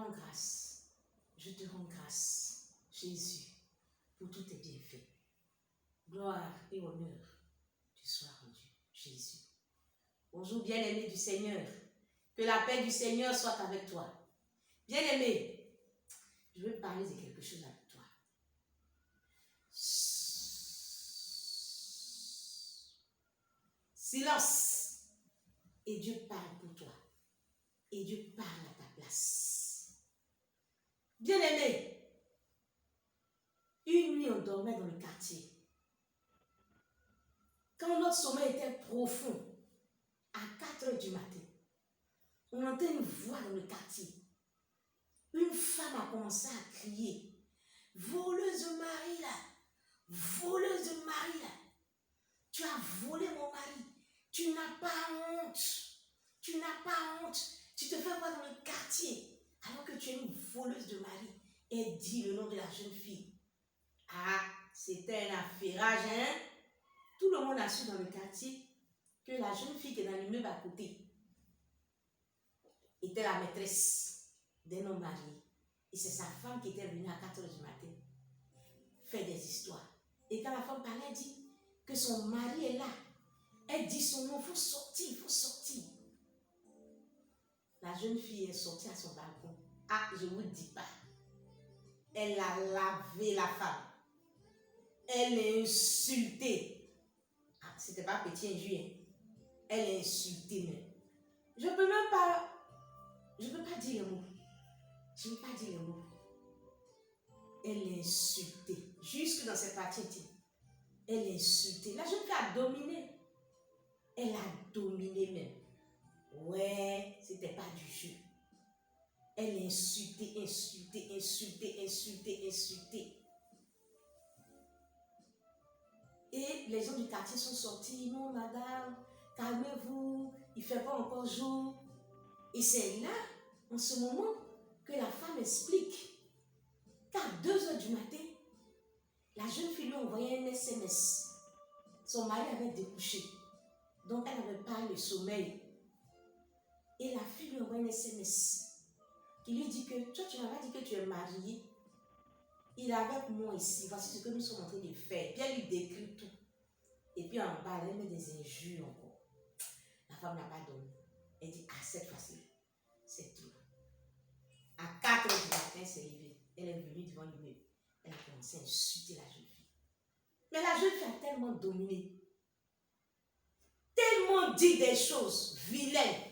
rends grâce. Je te rends grâce, Jésus, pour tous tes bienfaits. Gloire et honneur te soient rendus, Jésus. Bonjour, bien-aimé du Seigneur. Que la paix du Seigneur soit avec toi. Bien-aimé, je veux parler de quelque chose avec toi. Silence. Et Dieu parle pour toi. Et Dieu parle à ta place. Bien-aimé, une nuit on dormait dans le quartier. Quand notre sommeil était profond, à 4 heures du matin, on entendait une voix dans le quartier. Une femme a commencé à crier. Voleuse de mari là, voleuse de mari là. Tu as volé mon mari. Tu n'as pas honte. Tu n'as pas honte. Tu te fais voir dans le quartier alors que tu es une voleuse de mari. Et dit le nom de la jeune fille. Ah, c'était un affairage, hein? Tout le monde a su dans le quartier que la jeune fille qui est dans l'immeuble à côté était la maîtresse d'un homme marié. Et c'est sa femme qui était venue à 4 heures du matin faire des histoires. Et quand la femme parlait, elle dit que son mari est là. Elle dit son nom, il faut sortir, il faut sortir. La jeune fille est sortie à son balcon. Ah, je ne vous dis pas. Elle a lavé la femme. Elle l'a insultée. Ah, c'était pas petit injure. Elle l'a insultée même. Je ne peux même pas. Je ne peux pas dire les mots. Je ne peux pas dire les mots. Elle l'a insultée. Jusque dans cette partie intime. Elle l'a insultée. La jeune fille a dominé. Elle a dominé même. Ouais, c'était pas du jeu. Elle a insulté, insulté, insulté, insulté, insulté. Et les gens du quartier sont sortis. Non, madame, calmez-vous, il ne fait pas encore jour. Et c'est là, en ce moment, que la femme explique qu'à 2 heures du matin, la jeune fille lui a envoyé un SMS. Son mari avait découché. Donc, elle n'avait pas le sommeil. Et la fille lui envoie un SMS qui lui dit que toi, tu n'as pas dit que tu es mariée. Il est avec moi ici. Voici ce que nous sommes en train de faire. Puis elle lui décrit tout. Et puis en bas, elle met des injures encore. La femme n'a pas dormi. Elle dit, ah, cette fois-ci, c'est tout. À 4 heures du matin, elle s'est levée. Elle est venue devant lui. Elle a commencé à insulter la jeune fille. Mais la jeune fille a tellement dominé. Tellement dit des choses vilaines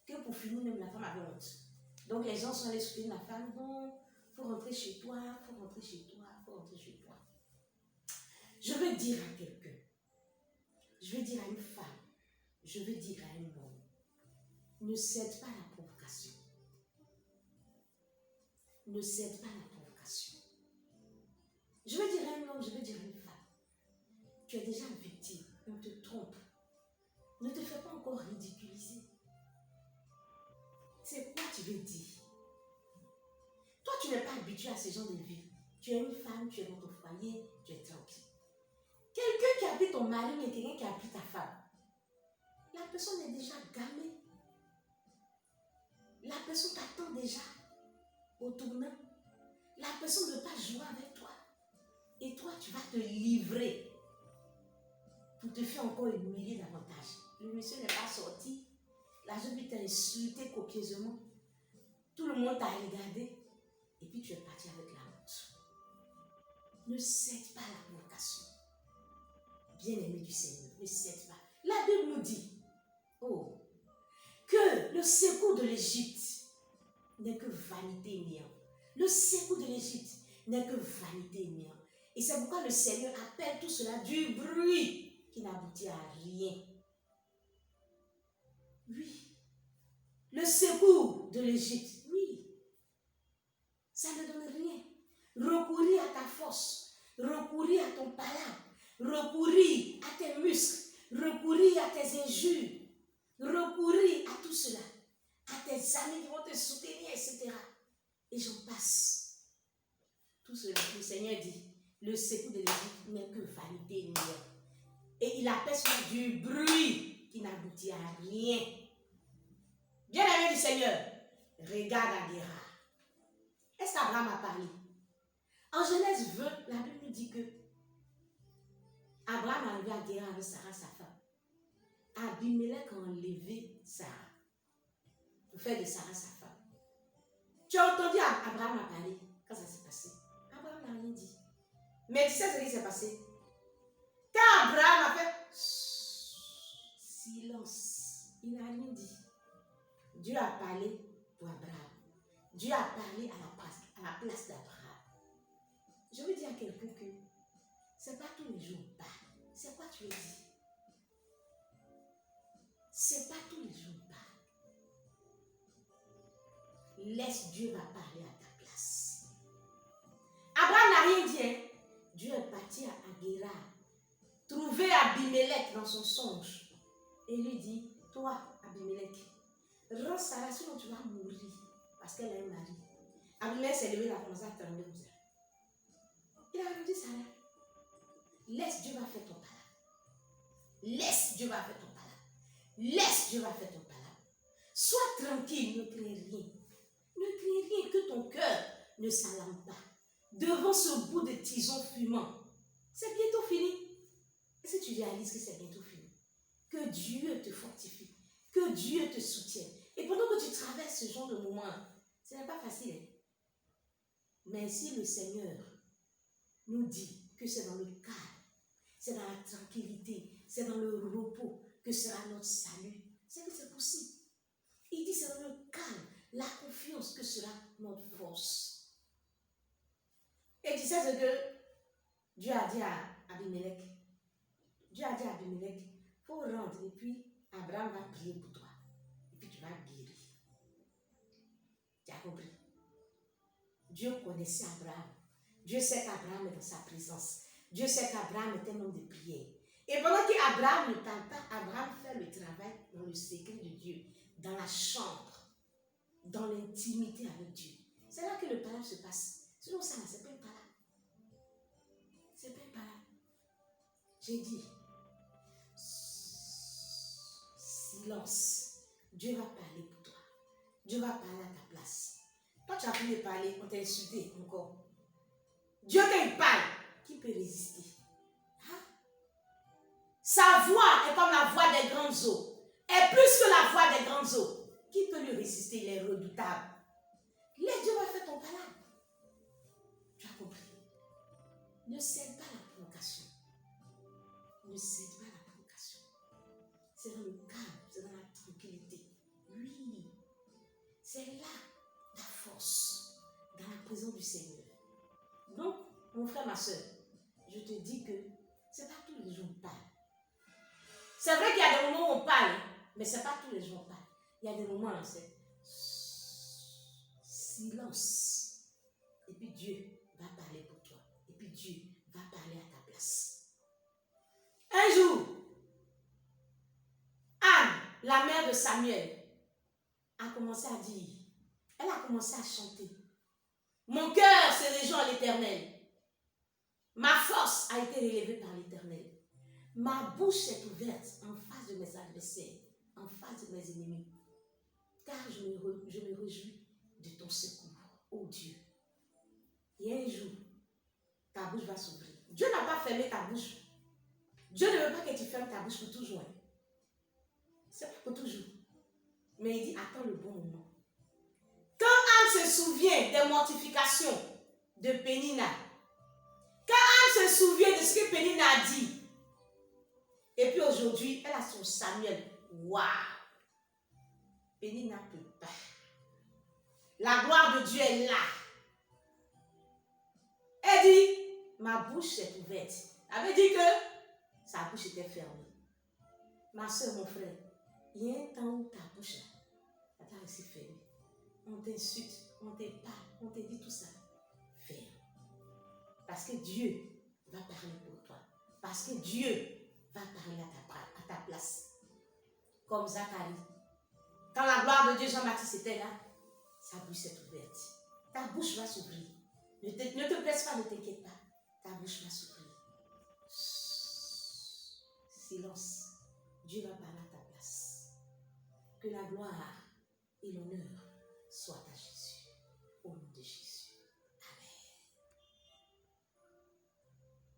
que pour finir, même la femme avait honte. Donc les gens sont allés soutenir la femme. Non, il faut rentrer chez toi, il faut rentrer chez toi, il faut rentrer chez toi. Je veux dire à quelqu'un, je veux dire à une femme, je veux dire à un homme, ne cède pas à la provocation. Ne cède pas à la provocation. Je veux dire à un homme, je veux dire à une femme, tu es déjà victime, on te trompe. Ne te fais pas encore ridiculiser. C'est quoi tu veux dire? Toi, tu n'es pas habitué à ce genre de vie. Tu es une femme, tu es dans ton foyer, tu es tranquille. Quelqu'un qui habite ton mari, mais quelqu'un qui habite ta femme, la personne est déjà gamée. La personne t'attend déjà au tournant. La personne ne veut pas jouer avec toi. Et toi, tu vas te livrer pour te faire encore humilier davantage. Le monsieur n'est pas sorti. La jeune fille t'a insulté copieusement. Tout le monde t'a regardé. Et puis tu es parti avec la honte. Ne cède pas à la provocation. Bien-aimé du Seigneur, ne cède pas. La Bible nous dit, que le secours de l'Égypte n'est que vanité et néant. Le secours de l'Égypte n'est que vanité et néant. Et c'est pourquoi le Seigneur appelle tout cela du bruit qui n'aboutit à rien. Oui. Le secours de l'Égypte, oui. Ça ne donne rien. Recourir à ta force, recourir à ton palabre, recourir à tes muscles, recourir à tes injures, recourir à tout cela, à tes amis qui vont te soutenir, etc. Et j'en passe. Tout cela, le Seigneur dit, le secours de l'Égypte n'est que vanité et néant. Et il appelle cela du bruit qui n'aboutit à rien. Bien-aimé du Seigneur, regarde Aguera. Abraham a parlé. En Genèse 20, la Bible nous dit que Abraham est arrivé à guérir avec Sarah, sa femme. Abimelech a enlevé Sarah pour faire de Sarah sa femme. Tu as entendu Abraham a parlé quand ça s'est passé. Abraham n'a rien dit. Mais tu sais ce qui s'est passé? Quand Abraham a fait silence, il n'a rien dit. Dieu a parlé pour Abraham. Dieu a parlé à la place d'Abraham. Je veux dire à quelqu'un que ce n'est pas tous les jours on parle. C'est quoi tu veux dire? Ce n'est pas tous les jours on parle. Laisse Dieu va parler à ta place. Abraham n'a rien dit. Hein? Dieu est parti à Guérar, trouver Abimelech dans son songe et lui dit, toi Abimelech, rends Sarah sinon tu vas mourir parce qu'elle a un mari. Abimelech s'est levé, il a commencé à trembler comme ça. Il a dit Sarah, laisse Dieu va faire ton palabre. Laisse Dieu va faire ton palabre. Laisse Dieu va faire ton palabre. Sois tranquille, ne crains rien. Ne crains rien, que ton cœur ne s'alarme pas. Devant ce bout de tison fumant, c'est bientôt fini. Est-ce que tu réalises que c'est bientôt fini? Que Dieu te fortifie, que Dieu te soutienne. Et pendant que tu traverses ce genre de moment, ce n'est pas facile. Hein? Mais si le Seigneur nous dit que c'est dans le calme, c'est dans la tranquillité, c'est dans le repos que sera notre salut, c'est que c'est possible. Il dit c'est dans le calme, la confiance que sera notre force. Et tu sais ce que Dieu a dit à Abimelech? Dieu a dit à Abimelech, il faut rentrer et puis Abraham va prier pour toi. Et puis tu vas guérir. Tu as compris? Dieu connaissait Abraham. Dieu sait qu'Abraham est dans sa présence. Dieu sait qu'Abraham est un homme de prière. Et pendant qu'Abraham ne parle pas, Abraham fait le travail dans le secret de Dieu, dans la chambre, dans l'intimité avec Dieu. C'est là que le palabre se passe. Sinon, ça, c'est pas un palabre. C'est pas un palabre. J'ai dit, silence. Dieu va parler pour toi. Dieu va parler à ta place. Toi, tu as pu parler, on t'a insulté encore. Dieu, quand il parle, qui peut résister? Hein? Sa voix est comme la voix des grandes eaux. Et plus que la voix des grandes eaux. Qui peut lui résister? Il est redoutable. Laisse Dieu va faire ton palabre. Tu as compris? Ne cède pas la provocation. Ne cède pas la provocation. C'est dans le calme, c'est dans la tranquillité. Oui, c'est là la force, dans la présence du Seigneur. Donc, mon frère, ma soeur, je te dis que ce n'est pas tous les jours on parle. C'est vrai qu'il y a des moments où on parle, mais ce n'est pas tous les jours on parle. Il y a des moments où c'est silence. Et puis Dieu va parler pour toi. Et puis Dieu va parler à ta place. Un jour, Anne, la mère de Samuel, a commencé à dire, elle a commencé à chanter. Mon cœur se réjouit en l'Éternel. Ma force a été relevée par l'Éternel. Ma bouche est ouverte en face de mes adversaires, en face de mes ennemis. Car je me réjouis de ton secours, ô Dieu. Et un jour, ta bouche va s'ouvrir. Dieu n'a pas fermé ta bouche. Dieu ne veut pas que tu fermes ta bouche pour toujours. C'est pas pour toujours. Mais il dit, attends le bon moment. Quand Anne se souvient des mortifications de Pénina, quand Anne se souvient de ce que Pénina a dit, et puis aujourd'hui, elle a son Samuel. Waouh! Pénina ne peut pas. La gloire de Dieu est là. Elle dit, ma bouche est ouverte. Elle veut dire que sa bouche était fermée. Ma soeur, mon frère, il y a un temps où ta bouche là, elle aussi fermée. On t'insulte, on te parle, on te dit tout ça. Ferme. Parce que Dieu va parler pour toi. Parce que Dieu va parler à ta place. Comme Zacharie. Quand la gloire de Dieu, Jean-Baptiste était là, sa bouche s'est ouverte. Ta bouche va s'ouvrir. Ne te blesse pas, ne t'inquiète pas. Ta bouche va s'ouvrir. Silence. Dieu va parler à ta place. Que la gloire et l'honneur soient à Jésus. Au nom de Jésus.